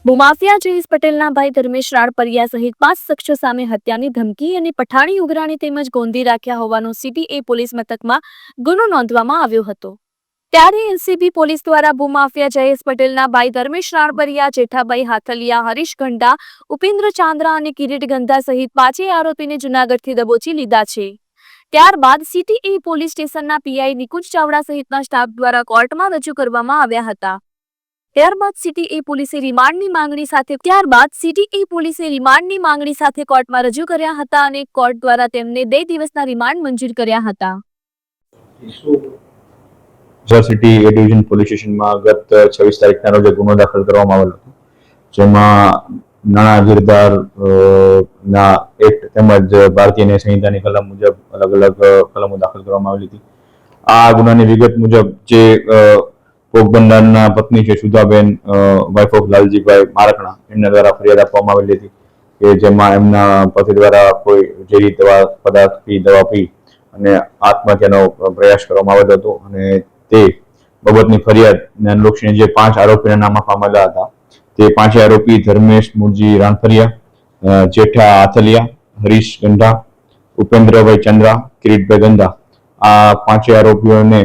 ભૂમાફિયા જયેશ પટેલના ભાઈ ધર્મેશ રાણપરિયા સહિત 5 શખ્સો સામે હત્યાની ધમકી અને પઠાણી ઉઘરાણી તેમજ ગોંધી રાખ્યા હોવાનો સીટીએ પોલીસ મથકમાં ગુનો નોંધવામાં આવ્યો હતો। ત્યારે એલસીબી પોલીસ દ્વારા ભૂમાફિયા જયેશ પટેલના ભાઈ ધર્મેશ રાણપરિયા, જેઠાભાઈ હાથલિયા, હરીશ ગંડા, ઉપેન્દ્ર ચાંદ્રા અને કિરીટ ગંધા સહિત 5 આરોપીને જૂનાગઢથી દબોચી લીધા છે। ત્યારબાદ સીટીએ પોલીસ સ્ટેશનના પીઆઈ નિકુંજ ચાવડા સહિતના સ્ટાફ દ્વારા કોર્ટમાં રજૂ કરવામાં આવ્યા હતા। ત્યારબાદ સીટીએ પોલીસે રિમાન્ડની માંગણી સાથે કોર્ટમાં રજૂ કર્યા હતા અને કોર્ટ દ્વારા તેમને 2 દિવસના રિમાન્ડ મંજૂર કર્યા હતા। સિટી એ ડિવિઝન પોલીસ સ્ટેશનમાં ગત 26 તારીખના રોજ ગુનો દાખલ કરવામાં આવેલો હતો, જેમાં નાણાં ગીરદાર ના એક્ટ તેમજ ભારતીય ન્યાય સંહિતાની કલમ મુજબ અલગ અલગ કલમો દાખલ કરવામાં આવેલી હતી। આ ગુનાની વિગત મુજબ જે પોરબંદરના પત્ની છે સુધાબેન, વાઇફ ઓફ લાલજીભાઈ મારકણા, એમના દ્વારા ફરિયાદ આપવામાં આવેલી હતી કે જેમાં એમના પતિ દ્વારા કોઈ ઝેરી દવા પી અને આત્મહત્યાનો પ્રયાસ કરવામાં આવેલો હતો અને તે બાબતની ફરિયાદને અનુલક્ષીને જે 5 આરોપીના નામ આપવામાં આવેલા હતા તે 5 આરોપી ધર્મેશ મુરજી રાણપરિયા, જેઠા હાથલિયા, હરીશ ગંધા, ઉપેન્દ્રભાઈ ચાંદ્રા, કિરીટભાઈ ગંધા, આ 5 આરોપીઓને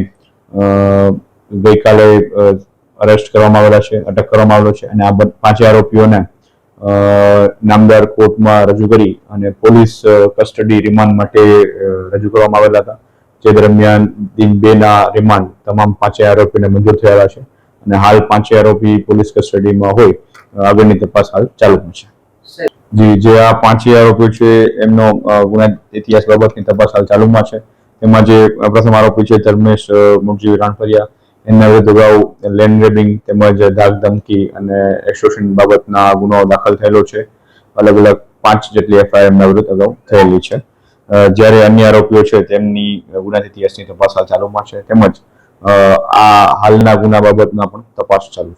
ગઈકાલે અરેસ્ટ કરવામાં આવેલા છે, અટક કરવામાં આવેલો છે અને આ 5 આરોપીઓને નામદાર કોર્ટમાં રજૂ કરી અને પોલીસ કસ્ટડી રિમાન્ડ માટે રજૂ કરવામાં આવેલા હતા, જે દરમિયાન દિન 2 ના રિમાન્ડ તમામ 5 આરોપીને મંજૂર થયેલા છે અને હાલ 5 આરોપી પોલીસ કસ્ટડીમાં હોય આગળની તપાસ હાલ ચાલુમાં છે। જી, જે આ 5 આરોપીઓ છે એમનો ગુના ઇતિહાસ બાબતની તપાસ હાલ ચાલુમાં છે। તેમાં જે પ્રથમ આરોપી છે ધર્મેશ મુરજી રાણપરિયા, એમના વિરુદ્ધ અગાઉ લેન્ડ ગ્રેબિંગ તેમજ ધાક ધમકી અને એક્સટોર્શન બાબતના ગુનો દાખલ થયેલો છે। અલગ અલગ 5 જેટલી એફઆઈઆર એમના વિરુદ્ધ અગાઉ થયેલી છે, જ્યારે અન્ય આરોપીઓ છે તેમની ગુના ઇતિહાસની તપાસ હાલ ચાલુમાં છે તેમજ આ હાલના ગુના બાબતના પણ તપાસ ચાલુ